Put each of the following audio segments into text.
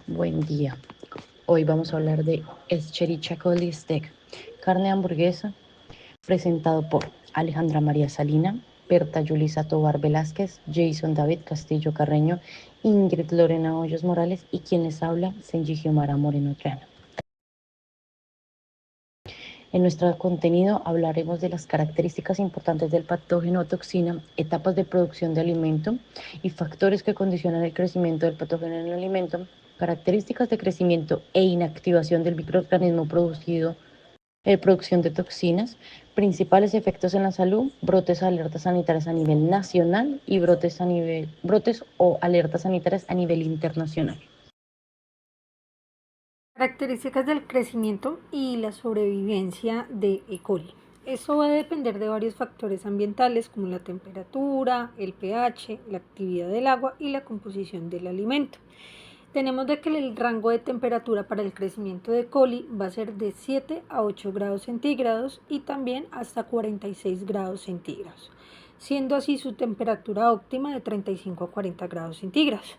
Buen día. Hoy vamos a hablar de Escherichia coli steak, carne de hamburguesa, presentado por Alejandra María Salina, Berta Yulisa Tobar Velázquez, Jason David Castillo Carreño, Ingrid Lorena Hoyos Morales y quien les habla, Senji Xiomara Moreno Triana. En nuestro contenido hablaremos de las características importantes del patógeno o toxina, etapas de producción de alimento y factores que condicionan el crecimiento del patógeno en el alimento, características de crecimiento e inactivación del microorganismo producción de toxinas, principales efectos en la salud, brotes o alertas sanitarias a nivel nacional y brotes o alertas sanitarias a nivel internacional. Características del crecimiento y la sobrevivencia de E. coli. Esto va a depender de varios factores ambientales como la temperatura, el pH, la actividad del agua y la composición del alimento. Tenemos de que el rango de temperatura para el crecimiento de E. coli va a ser de 7 a 8 grados centígrados y también hasta 46 grados centígrados, siendo así su temperatura óptima de 35 a 40 grados centígrados.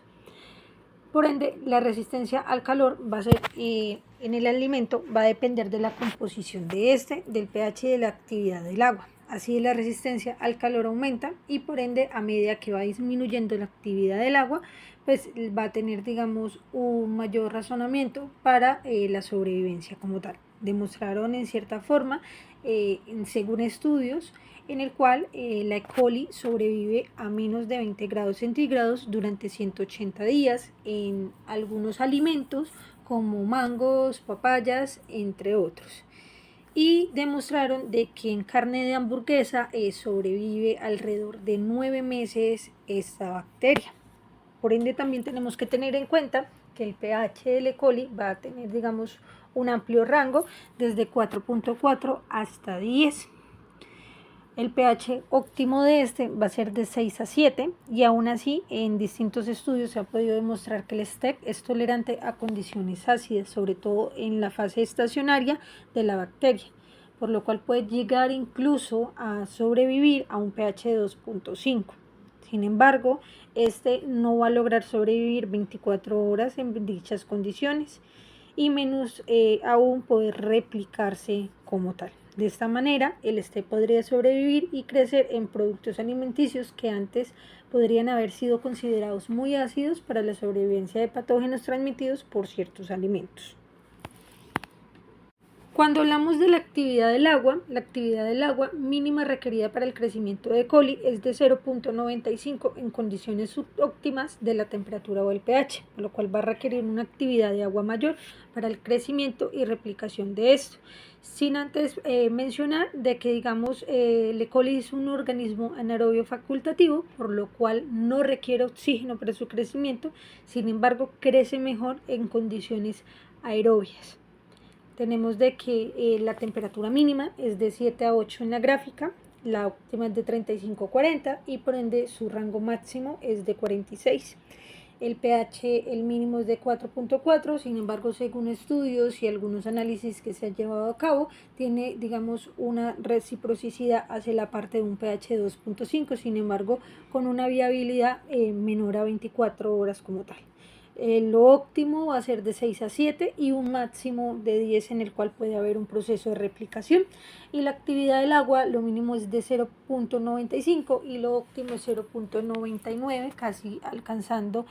Por ende, la resistencia al calor va a ser en el alimento, va a depender de la composición de del pH y de la actividad del agua. Así la resistencia al calor aumenta y por ende a medida que va disminuyendo la actividad del agua, pues va a tener, digamos, un mayor razonamiento para la sobrevivencia como tal. Demostraron en cierta forma, según estudios, en el cual la E. coli sobrevive a menos de 20 grados centígrados durante 180 días en algunos alimentos como mangos, papayas, entre otros. Y demostraron de que en carne de hamburguesa sobrevive alrededor de 9 meses esta bacteria. Por ende, también tenemos que tener en cuenta que el pH del E. coli va a tener, digamos, un amplio rango desde 4.4 hasta 10. El pH óptimo de este va a ser de 6 a 7 y aún así en distintos estudios se ha podido demostrar que el steak es tolerante a condiciones ácidas, sobre todo en la fase estacionaria de la bacteria, por lo cual puede llegar incluso a sobrevivir a un pH de 2.5. Sin embargo, este no va a lograr sobrevivir 24 horas en dichas condiciones y menos aún poder replicarse como tal. De esta manera, el steak podría sobrevivir y crecer en productos alimenticios que antes podrían haber sido considerados muy ácidos para la sobrevivencia de patógenos transmitidos por ciertos alimentos. Cuando hablamos de la actividad del agua mínima requerida para el crecimiento de E. coli es de 0.95 en condiciones subóptimas de la temperatura o el pH, por lo cual va a requerir una actividad de agua mayor para el crecimiento y replicación de esto. Sin antes mencionar de que, digamos, el E. coli es un organismo anaerobio facultativo, por lo cual no requiere oxígeno para su crecimiento, sin embargo, crece mejor en condiciones aerobias. Tenemos de que la temperatura mínima es de 7 a 8 en la gráfica, la óptima es de 35 a 40 y por ende su rango máximo es de 46. El pH, el mínimo es de 4.4, sin embargo, según estudios y algunos análisis que se han llevado a cabo, tiene, digamos, una reciprocidad hacia la parte de un pH de 2.5, sin embargo, con una viabilidad menor a 24 horas como tal. Lo óptimo va a ser de 6 a 7 y un máximo de 10 en el cual puede haber un proceso de replicación. Y la actividad del agua, lo mínimo es de 0.95 y lo óptimo es 0.99, casi alcanzando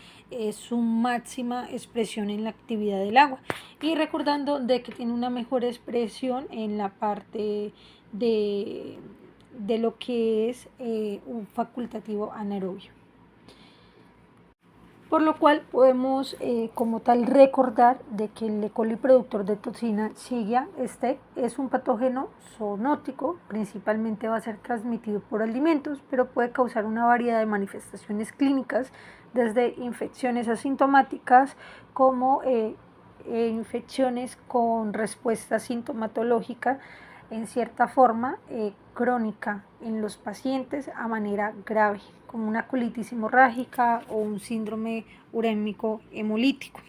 su máxima expresión en la actividad del agua. Y recordando de que tiene una mejor expresión en la parte de lo que es un facultativo anaerobio. Por lo cual podemos como tal recordar de que el E. coli productor de toxina Shigella steak es un patógeno zoonótico, principalmente va a ser transmitido por alimentos, pero puede causar una variedad de manifestaciones clínicas, desde infecciones asintomáticas como infecciones con respuesta sintomatológica en cierta forma crónica en los pacientes a manera grave, como una colitis hemorrágica o un síndrome urémico hemolítico.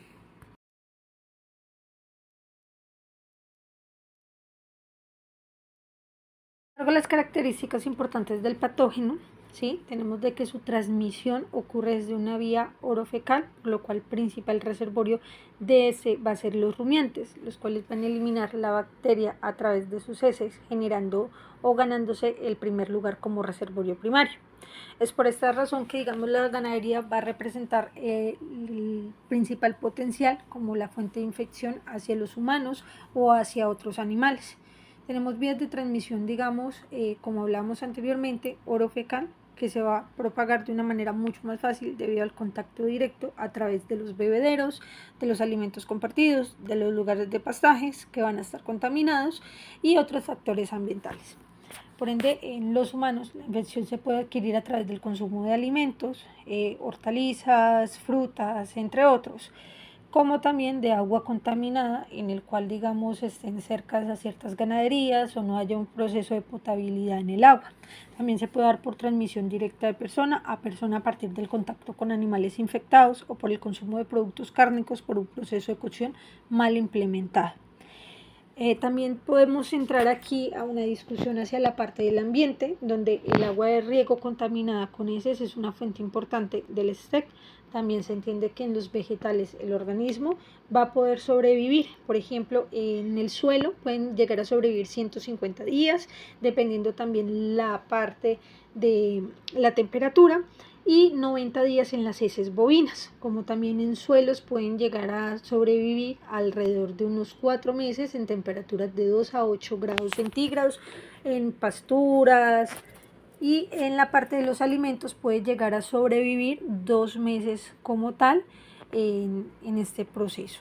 Las características importantes del patógeno ¿sí? Tenemos de que su transmisión ocurre desde una vía orofecal, por lo cual el principal reservorio de ese va a ser los rumiantes, los cuales van a eliminar la bacteria a través de sus heces, generando o ganándose el primer lugar como reservorio primario. Es por esta razón que, digamos, la ganadería va a representar el principal potencial como la fuente de infección hacia los humanos o hacia otros animales. Tenemos vías de transmisión, digamos, como hablamos anteriormente, orofecal, que se va a propagar de una manera mucho más fácil debido al contacto directo a través de los bebederos, de los alimentos compartidos, de los lugares de pastajes que van a estar contaminados y otros factores ambientales. Por ende, en los humanos la infección se puede adquirir a través del consumo de alimentos, hortalizas, frutas, entre otros, como también de agua contaminada en el cual, digamos, estén cerca a ciertas ganaderías o no haya un proceso de potabilidad en el agua. También se puede dar por transmisión directa de persona a persona a partir del contacto con animales infectados o por el consumo de productos cárnicos por un proceso de cocción mal implementado. También podemos entrar aquí a una discusión hacia la parte del ambiente, donde el agua de riego contaminada con heces es una fuente importante del STEC. También se entiende que en los vegetales el organismo va a poder sobrevivir. Por ejemplo, en el suelo pueden llegar a sobrevivir 150 días, dependiendo también la parte de la temperatura, y 90 días en las heces bovinas, como también en suelos pueden llegar a sobrevivir alrededor de unos 4 meses en temperaturas de 2 a 8 grados centígrados, en pasturas, y en la parte de los alimentos puede llegar a sobrevivir 2 meses como tal en este proceso.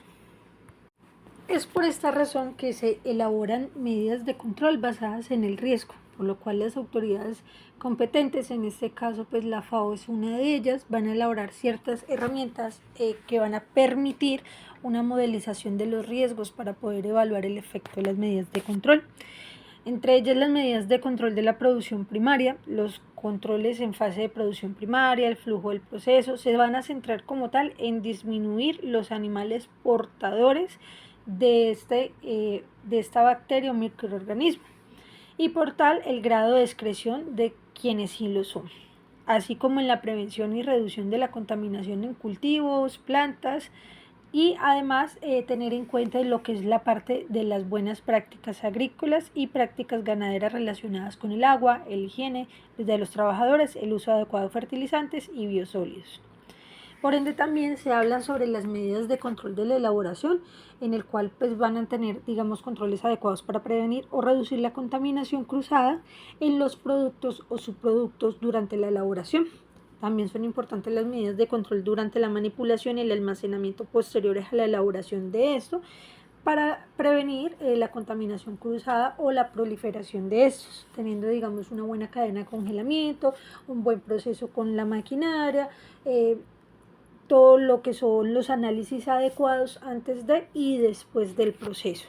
Es por esta razón que se elaboran medidas de control basadas en el riesgo, por lo cual las autoridades competentes, en este caso pues la FAO es una de ellas, van a elaborar ciertas herramientas que van a permitir una modelización de los riesgos para poder evaluar el efecto de las medidas de control. Entre ellas las medidas de control de la producción primaria, los controles en fase de producción primaria, el flujo del proceso, se van a centrar como tal en disminuir los animales portadores de esta bacteria o microorganismo y por tal el grado de excreción de quienes sí lo son, así como en la prevención y reducción de la contaminación en cultivos, plantas y además tener en cuenta lo que es la parte de las buenas prácticas agrícolas y prácticas ganaderas relacionadas con el agua, el higiene de los trabajadores, el uso adecuado de fertilizantes y biosólidos. Por ende también se habla sobre las medidas de control de la elaboración, en el cual pues van a tener, digamos, controles adecuados para prevenir o reducir la contaminación cruzada en los productos o subproductos durante la elaboración. También son importantes las medidas de control durante la manipulación y el almacenamiento posteriores a la elaboración de esto, para prevenir la contaminación cruzada o la proliferación de estos, teniendo, digamos, una buena cadena de congelamiento, un buen proceso con la maquinaria, todo lo que son los análisis adecuados antes de y después del proceso.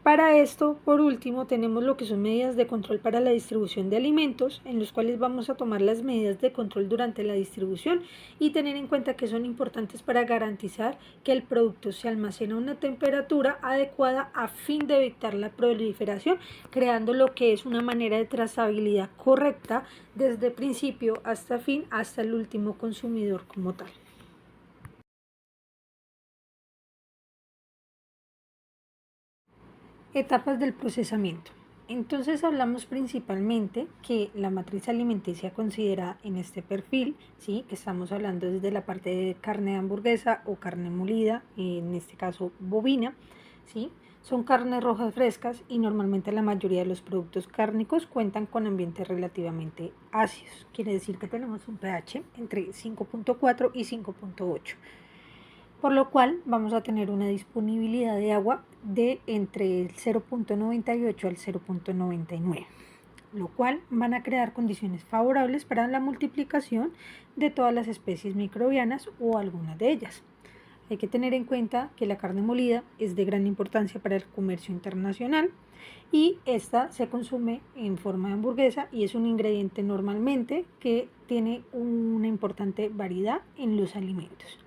Para esto, por último, tenemos lo que son medidas de control para la distribución de alimentos, en los cuales vamos a tomar las medidas de control durante la distribución y tener en cuenta que son importantes para garantizar que el producto se almacena a una temperatura adecuada a fin de evitar la proliferación, creando lo que es una manera de trazabilidad correcta desde principio hasta fin, hasta el último consumidor como tal. Etapas del procesamiento. Entonces hablamos principalmente que la matriz alimenticia considerada en este perfil, ¿sí? Que estamos hablando desde la parte de carne de hamburguesa o carne molida, en este caso bovina, ¿sí? Son carnes rojas frescas y normalmente la mayoría de los productos cárnicos cuentan con ambientes relativamente ácidos. Quiere decir que tenemos un pH entre 5.4 y 5.8. Por lo cual vamos a tener una disponibilidad de agua de entre el 0.98 al 0.99, lo cual van a crear condiciones favorables para la multiplicación de todas las especies microbianas o algunas de ellas. Hay que tener en cuenta que la carne molida es de gran importancia para el comercio internacional y esta se consume en forma de hamburguesa y es un ingrediente normalmente que tiene una importante variedad en los alimentos.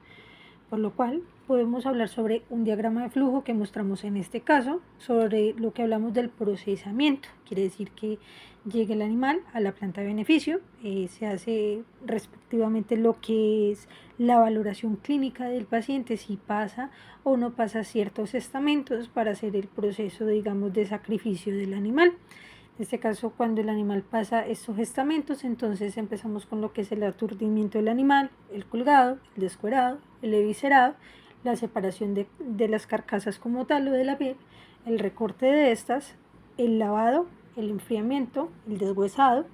por lo cual podemos hablar sobre un diagrama de flujo que mostramos en este caso, sobre lo que hablamos del procesamiento. Quiere decir que llega el animal a la planta de beneficio, se hace respectivamente lo que es la valoración clínica del paciente, si pasa o no pasa ciertos estamentos para hacer el proceso, digamos, de sacrificio del animal. En este caso, cuando el animal pasa estos estamentos, entonces empezamos con lo que es el aturdimiento del animal, el colgado, el descuerado, el eviscerado, la separación de las carcasas como tal o de la piel, el recorte de estas, el lavado, el enfriamiento, el deshuesado,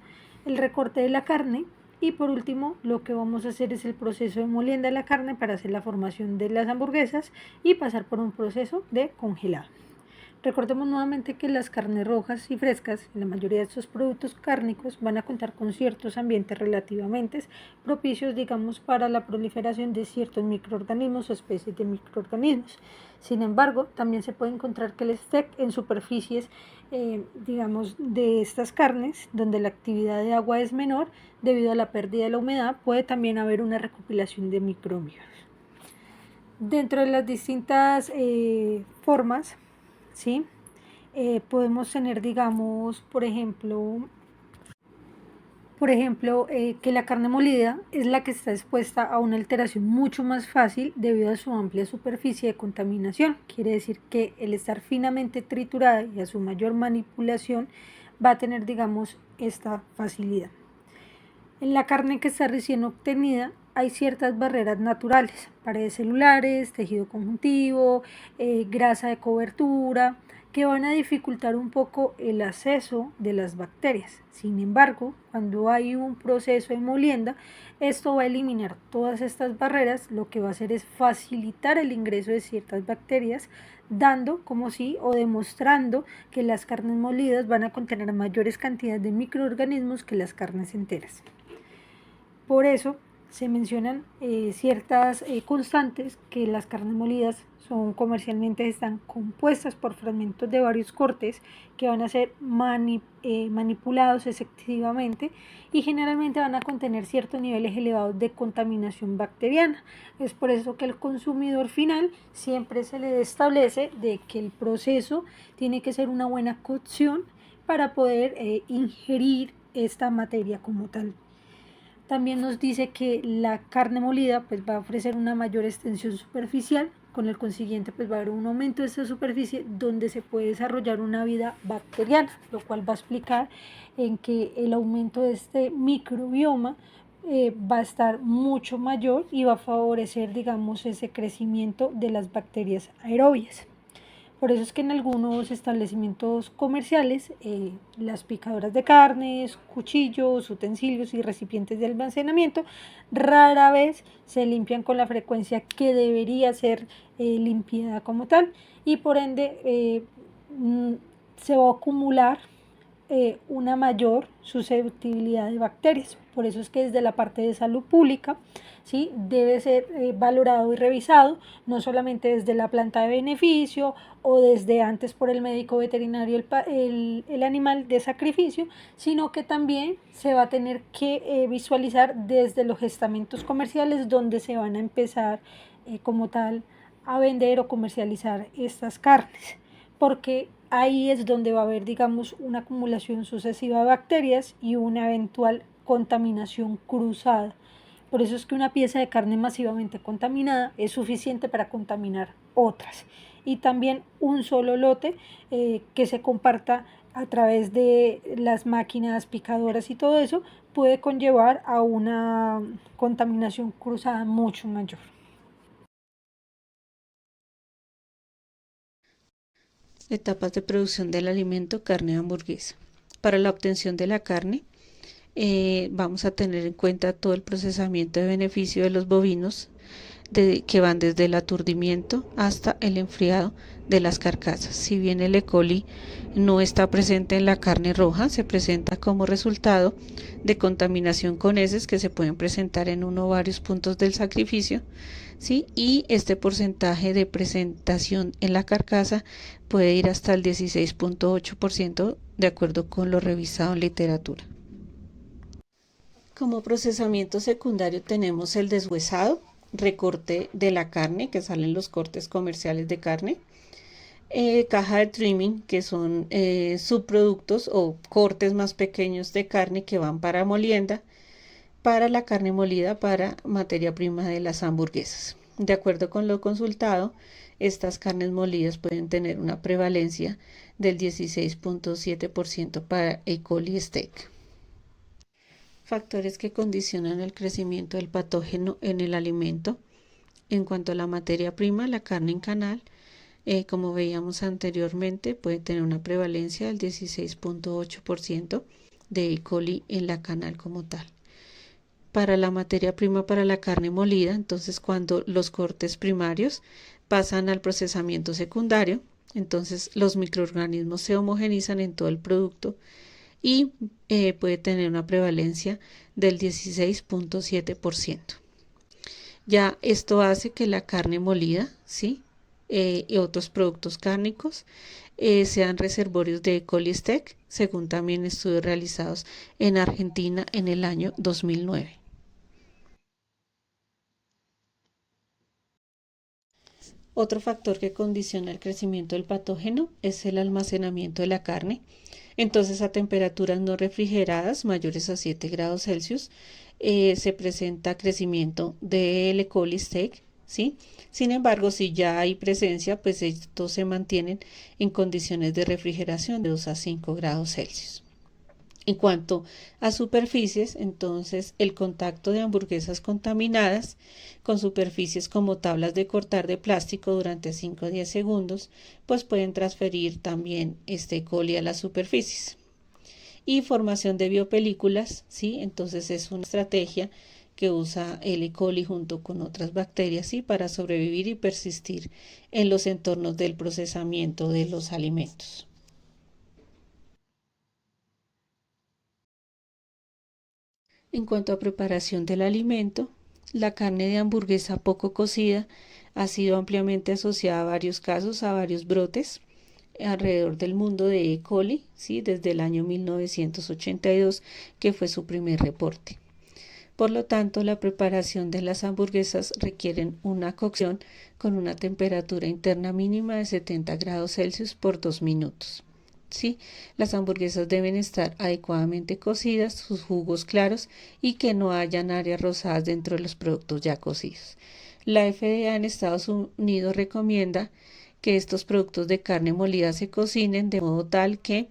el recorte de la carne y por último lo que vamos a hacer es el proceso de molienda de la carne para hacer la formación de las hamburguesas y pasar por un proceso de congelado. Recordemos nuevamente que las carnes rojas y frescas, la mayoría de estos productos cárnicos, van a contar con ciertos ambientes relativamente propicios, digamos, para la proliferación de ciertos microorganismos o especies de microorganismos. Sin embargo, también se puede encontrar que el STEC en superficies, digamos, de estas carnes, donde la actividad de agua es menor, debido a la pérdida de la humedad, puede también haber una recopilación de microbios. Dentro de las distintas formas, ¿sí? Podemos tener, digamos, por ejemplo, que la carne molida es la que está expuesta a una alteración mucho más fácil debido a su amplia superficie de contaminación. Quiere decir que el estar finamente triturada y a su mayor manipulación va a tener, digamos, esta facilidad. En la carne que está recién obtenida hay ciertas barreras naturales, paredes celulares, tejido conjuntivo, grasa de cobertura, que van a dificultar un poco el acceso de las bacterias. Sin embargo, cuando hay un proceso de molienda, esto va a eliminar todas estas barreras, lo que va a hacer es facilitar el ingreso de ciertas bacterias, dando como si o demostrando que las carnes molidas van a contener mayores cantidades de microorganismos que las carnes enteras. Por eso se mencionan ciertas constantes que las carnes molidas comercialmente están compuestas por fragmentos de varios cortes que van a ser manipulados efectivamente y generalmente van a contener ciertos niveles elevados de contaminación bacteriana. Es por eso que el consumidor final siempre se le establece de que el proceso tiene que ser una buena cocción para poder ingerir esta materia como tal. También nos dice que la carne molida pues, va a ofrecer una mayor extensión superficial, con el consiguiente pues, va a haber un aumento de esta superficie donde se puede desarrollar una vida bacteriana, lo cual va a explicar en que el aumento de este microbioma va a estar mucho mayor y va a favorecer, digamos, ese crecimiento de las bacterias aerobias. Por eso es que en algunos establecimientos comerciales, las picadoras de carnes, cuchillos, utensilios y recipientes de almacenamiento rara vez se limpian con la frecuencia que debería ser limpiada como tal y por ende se va a acumular una mayor susceptibilidad de bacterias. Por eso es que desde la parte de salud pública, ¿sí? Debe ser valorado y revisado, no solamente desde la planta de beneficio o desde antes por el médico veterinario el animal de sacrificio, sino que también se va a tener que visualizar desde los estamentos comerciales donde se van a empezar como tal a vender o comercializar estas carnes, porque ahí es donde va a haber, digamos, una acumulación sucesiva de bacterias y una eventual contaminación cruzada. Por eso es que una pieza de carne masivamente contaminada es suficiente para contaminar otras. Y también un solo lote que se comparta a través de las máquinas picadoras y todo eso puede conllevar a una contaminación cruzada mucho mayor. Etapas de producción del alimento carne de hamburguesa. Para la obtención de la carne, vamos a tener en cuenta todo el procesamiento de beneficio de los bovinos que van desde el aturdimiento hasta el enfriado de las carcasas. Si bien el E. coli no está presente en la carne roja, se presenta como resultado de contaminación con heces que se pueden presentar en uno o varios puntos del sacrificio, ¿sí? Y este porcentaje de presentación en la carcasa puede ir hasta el 16.8% de acuerdo con lo revisado en literatura. Como procesamiento secundario tenemos el deshuesado, recorte de la carne, que salen los cortes comerciales de carne, caja de trimming, que son subproductos o cortes más pequeños de carne que van para molienda, para la carne molida, para materia prima de las hamburguesas. De acuerdo con lo consultado, estas carnes molidas pueden tener una prevalencia del 16.7% para E. coli steak. Factores que condicionan el crecimiento del patógeno en el alimento. En cuanto a la materia prima, la carne en canal, como veíamos anteriormente, puede tener una prevalencia del 16.8% de E. coli en la canal como tal. Para la materia prima para la carne molida, entonces cuando los cortes primarios pasan al procesamiento secundario, entonces los microorganismos se homogenizan en todo el producto y puede tener una prevalencia del 16.7%. Ya esto hace que la carne molida, ¿sí? Y otros productos cárnicos sean reservorios de E. coli steak, según también estudios realizados en Argentina en el año 2009. Otro factor que condiciona el crecimiento del patógeno es el almacenamiento de la carne. Entonces, a temperaturas no refrigeradas mayores a 7 grados Celsius se presenta crecimiento del E. coli steak, ¿sí? Sin embargo, si ya hay presencia, pues estos se mantienen en condiciones de refrigeración de 2 a 5 grados Celsius. En cuanto a superficies, entonces el contacto de hamburguesas contaminadas con superficies como tablas de cortar de plástico durante 5 a 10 segundos, pues pueden transferir también este E. coli a las superficies. Y formación de biopelículas, ¿sí? Entonces es una estrategia que usa el E. coli junto con otras bacterias, ¿sí? Para sobrevivir y persistir en los entornos del procesamiento de los alimentos. En cuanto a preparación del alimento, la carne de hamburguesa poco cocida ha sido ampliamente asociada a varios casos, a varios brotes alrededor del mundo de E. coli, ¿sí? Desde el año 1982, que fue su primer reporte. Por lo tanto, la preparación de las hamburguesas requieren una cocción con una temperatura interna mínima de 70 grados Celsius por 2 minutos. ¿Sí? Las hamburguesas deben estar adecuadamente cocidas, sus jugos claros y que no hayan áreas rosadas dentro de los productos ya cocidos. La FDA en Estados Unidos recomienda que estos productos de carne molida se cocinen de modo tal que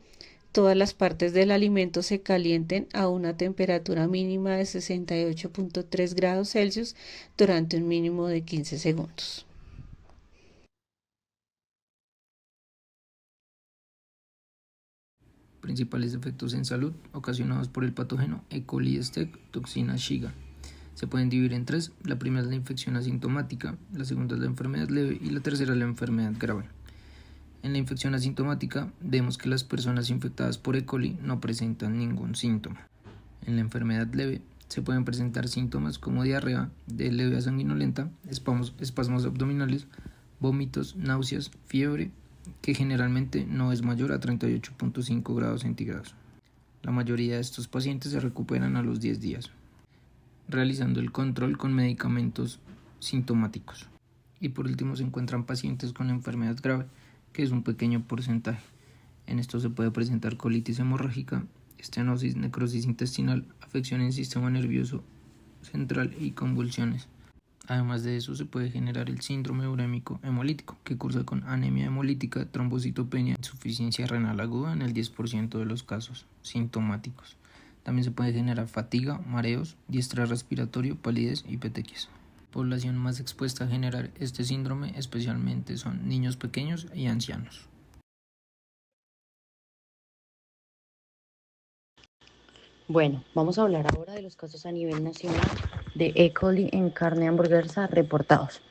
todas las partes del alimento se calienten a una temperatura mínima de 68.3 grados Celsius durante un mínimo de 15 segundos. Principales efectos en salud ocasionados por el patógeno E. coli steak toxina Shiga. Se pueden dividir en tres. La primera es la infección asintomática, la segunda es la enfermedad leve y la tercera es la enfermedad grave. En la infección asintomática vemos que las personas infectadas por E. coli no presentan ningún síntoma. En la enfermedad leve se pueden presentar síntomas como diarrea de leve a sanguinolenta, espasmos abdominales, vómitos, náuseas, fiebre, que generalmente no es mayor a 38.5 grados centígrados. La mayoría de estos pacientes se recuperan a los 10 días, realizando el control con medicamentos sintomáticos. Y por último se encuentran pacientes con enfermedad grave, que es un pequeño porcentaje. En esto se puede presentar colitis hemorrágica, estenosis, necrosis intestinal, afección en el sistema nervioso central y convulsiones. Además de eso, se puede generar el síndrome urémico hemolítico, que cursa con anemia hemolítica, trombocitopenia, insuficiencia renal aguda en el 10% de los casos sintomáticos. También se puede generar fatiga, mareos, diestrés respiratorio, palidez y petequias. La población más expuesta a generar este síndrome especialmente son niños pequeños y ancianos. Bueno, vamos a hablar ahora de los casos a nivel nacional de E. coli en carne de hamburguesa reportados.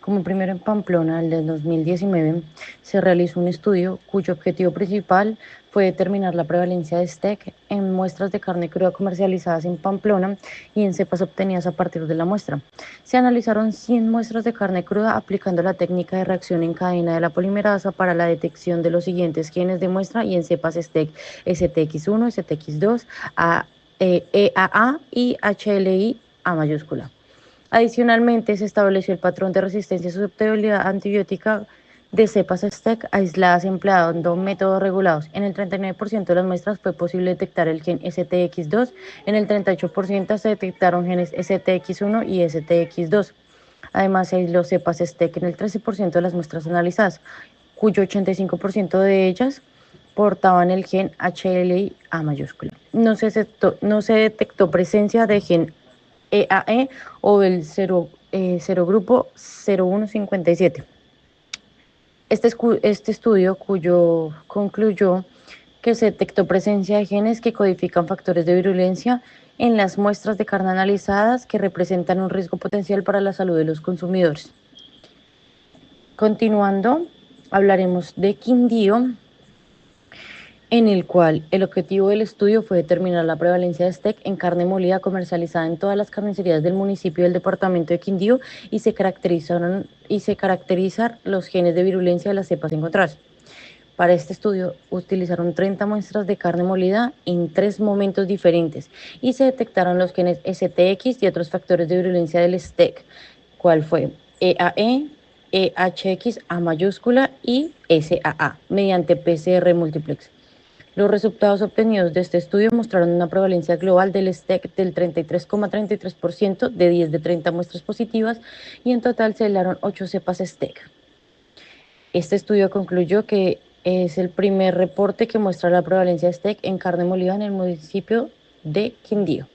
Como primero en Pamplona, el de 2019, se realizó un estudio cuyo objetivo principal fue determinar la prevalencia de STEC en muestras de carne cruda comercializadas en Pamplona y en cepas obtenidas a partir de la muestra. Se analizaron 100 muestras de carne cruda aplicando la técnica de reacción en cadena de la polimerasa para la detección de los siguientes genes de muestra y en cepas STEC, STX1, STX2, EAA y HLI A mayúscula. Adicionalmente, se estableció el patrón de resistencia y susceptibilidad antibiótica de cepas STEC aisladas empleando métodos regulados. En el 39% de las muestras fue posible detectar el gen STX2, en el 38% se detectaron genes STX1 y STX2. Además, se aisló cepas STEC en el 13% de las muestras analizadas, cuyo 85% de ellas portaban el gen HLI-A mayúscula. No se detectó presencia de gen EAE o el serogrupo 0157. Este estudio concluyó que se detectó presencia de genes que codifican factores de virulencia en las muestras de carne analizadas que representan un riesgo potencial para la salud de los consumidores. Continuando, hablaremos de Quindío, en el cual el objetivo del estudio fue determinar la prevalencia de STEC en carne molida comercializada en todas las carnicerías del municipio del departamento de Quindío y se caracterizar los genes de virulencia de las cepas encontradas. Para este estudio utilizaron 30 muestras de carne molida en 3 momentos diferentes y se detectaron los genes STX y otros factores de virulencia del STEC, cuál fue EAE, EHX A mayúscula y SAA mediante PCR multiplex. Los resultados obtenidos de este estudio mostraron una prevalencia global del STEC del 33,33% de 10 de 30 muestras positivas y en total se aislaron 8 cepas STEC. Este estudio concluyó que es el primer reporte que muestra la prevalencia de STEC en carne molida en el municipio de Quindío.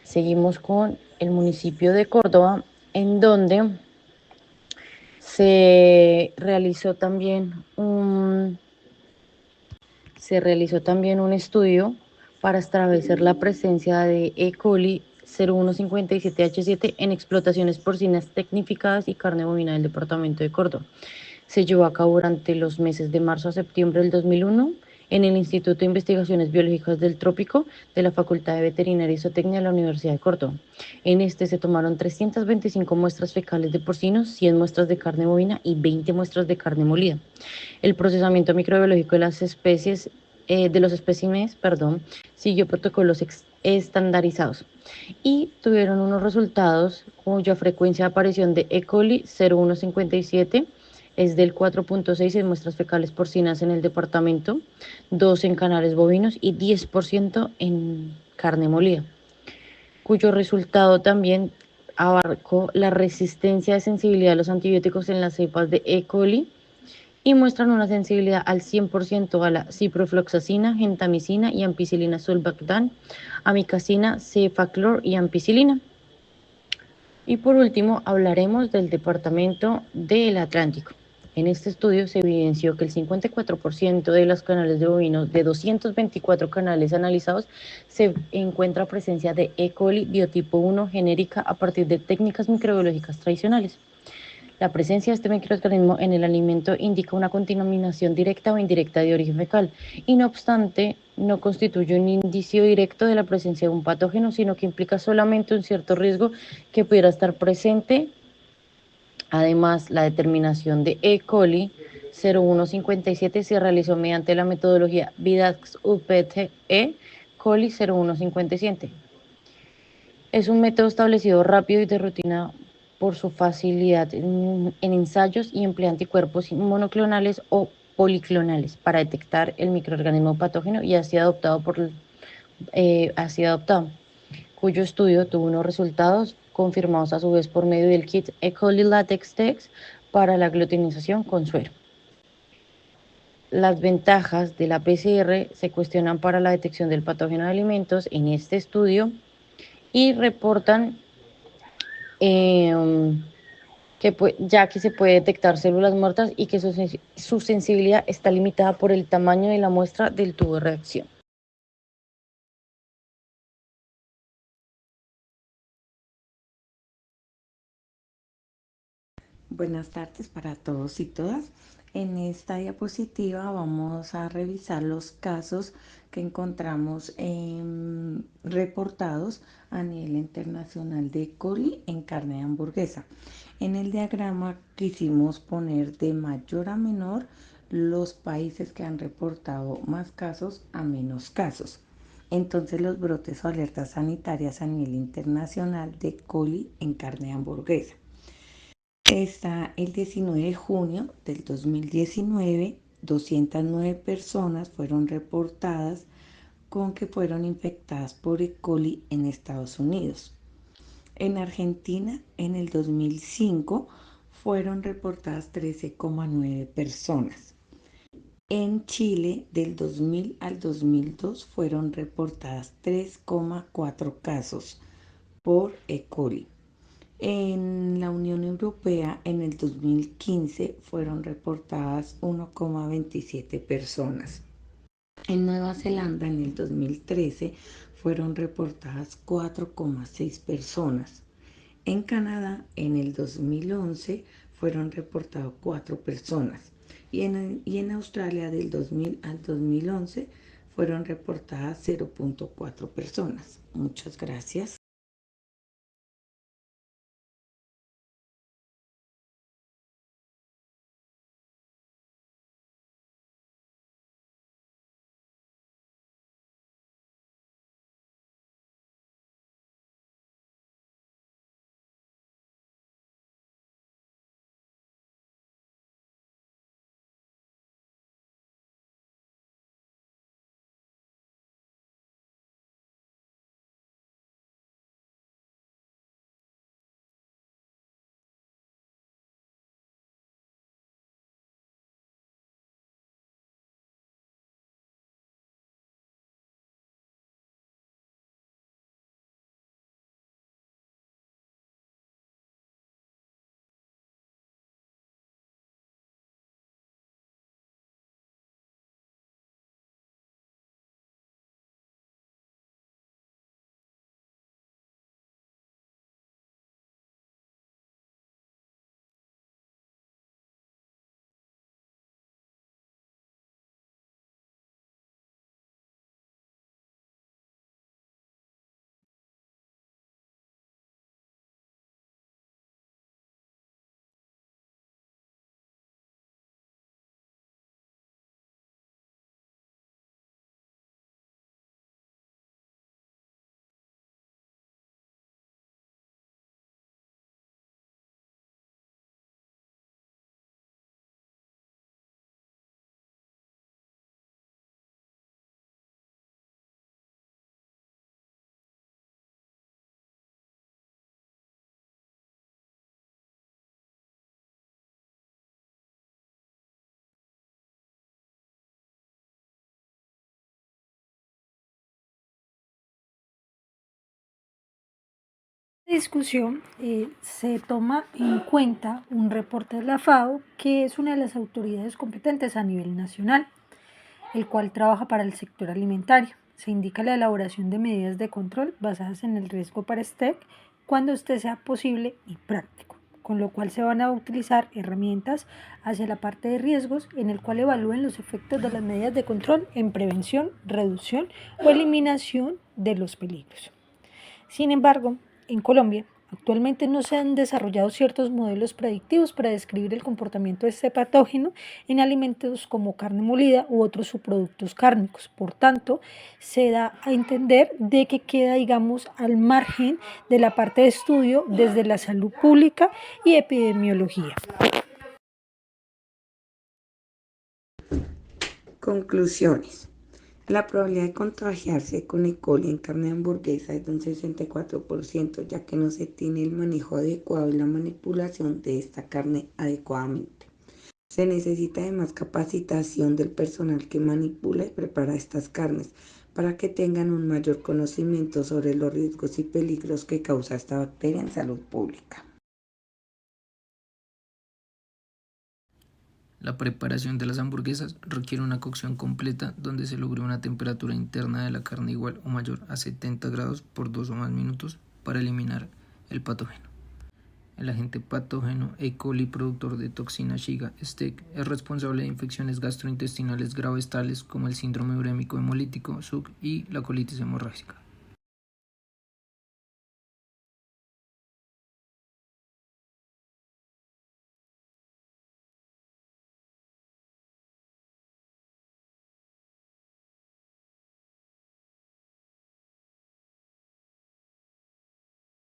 Seguimos con el municipio de Córdoba, en donde se realizó también un estudio para establecer la presencia de E. coli 0157H7 en explotaciones porcinas tecnificadas y carne bovina del departamento de Córdoba. Se llevó a cabo durante los meses de marzo a septiembre del 2001 en el Instituto de Investigaciones Biológicas del Trópico de la Facultad de Veterinaria y Zootecnia de la Universidad de Córdoba. En este se tomaron 325 muestras fecales de porcinos, 100 muestras de carne bovina y 20 muestras de carne molida. El procesamiento microbiológico de las especies, de los especímenes, siguió protocolos estandarizados y tuvieron unos resultados cuya frecuencia de aparición de E. coli 0157 es del 4.6 en muestras fecales porcinas en el departamento, 2 en canales bovinos y 10% en carne molida, cuyo resultado también abarcó la resistencia de sensibilidad a los antibióticos en las cepas de E. coli y muestran una sensibilidad al 100% a la ciprofloxacina, gentamicina y ampicilina sulbactam, amicacina, cefaclor y ampicilina. Y por último, hablaremos del departamento del Atlántico. En este estudio se evidenció que el 54% de los canales de bovinos de 224 canales analizados se encuentra presencia de E. coli biotipo 1 genérica a partir de técnicas microbiológicas tradicionales. La presencia de este microorganismo en el alimento indica una contaminación directa o indirecta de origen fecal y no obstante no constituye un indicio directo de la presencia de un patógeno, sino que implica solamente un cierto riesgo que pudiera estar presente. Además, la determinación de E. coli 0157 se realizó mediante la metodología VIDAX-UPT-E coli 0157. Es un método establecido rápido y de rutina por su facilidad en ensayos y emplea anticuerpos monoclonales o policlonales para detectar el microorganismo patógeno y ha sido adoptado, cuyo estudio tuvo unos resultados confirmados a su vez por medio del kit E. coli Latex Tex para la glutinización con suero. Las ventajas de la PCR se cuestionan para la detección del patógeno de alimentos en este estudio y reportan ya que se puede detectar células muertas y que su sensibilidad está limitada por el tamaño de la muestra del tubo de reacción. Buenas tardes para todos y todas. En esta diapositiva vamos a revisar los casos que encontramos reportados a nivel internacional de E. coli en carne de hamburguesa. En el diagrama quisimos poner de mayor a menor los países que han reportado más casos a menos casos. entonces los brotes o alertas sanitarias a nivel internacional de E. coli en carne de hamburguesa. Está el 19 de junio del 2019, 209 personas fueron reportadas con que fueron infectadas por E. coli en Estados Unidos. En Argentina, en el 2005, fueron reportadas 13,9 personas. En Chile, del 2000 al 2002, fueron reportadas 3,4 casos por E. coli. En la Unión Europea, en el 2015, fueron reportadas 1,27 personas. En Nueva Zelanda, en el 2013, fueron reportadas 4,6 personas. En Canadá, en el 2011, fueron reportadas 4 personas. Y en Australia, del 2000 al 2011, fueron reportadas 0,4 personas. Muchas gracias. Discusión se toma en cuenta un reporte de la FAO, que es una de las autoridades competentes a nivel nacional, el cual trabaja para el sector alimentario. Se indica la elaboración de medidas de control basadas en el riesgo para STEC cuando este sea posible y práctico, con lo cual se van a utilizar herramientas hacia la parte de riesgos, en el cual evalúen los efectos de las medidas de control en prevención, reducción o eliminación de los peligros. Sin embargo, en Colombia, actualmente no se han desarrollado ciertos modelos predictivos para describir el comportamiento de este patógeno en alimentos como carne molida u otros subproductos cárnicos. Por tanto, se da a entender de que queda, digamos, al margen de la parte de estudio desde la salud pública y epidemiología. Conclusiones. La probabilidad de contagiarse con E. coli en carne de hamburguesa es de un 64%, ya que no se tiene el manejo adecuado y la manipulación de esta carne adecuadamente. Se necesita además capacitación del personal que manipula y prepara estas carnes para que tengan un mayor conocimiento sobre los riesgos y peligros que causa esta bacteria en salud pública. La preparación de las hamburguesas requiere una cocción completa donde se logre una temperatura interna de la carne igual o mayor a 70 grados por 2 o más minutos para eliminar el patógeno. El agente patógeno E. coli productor de toxina Shiga STEC es responsable de infecciones gastrointestinales graves tales como el síndrome urémico hemolítico, SUC y la colitis hemorrágica.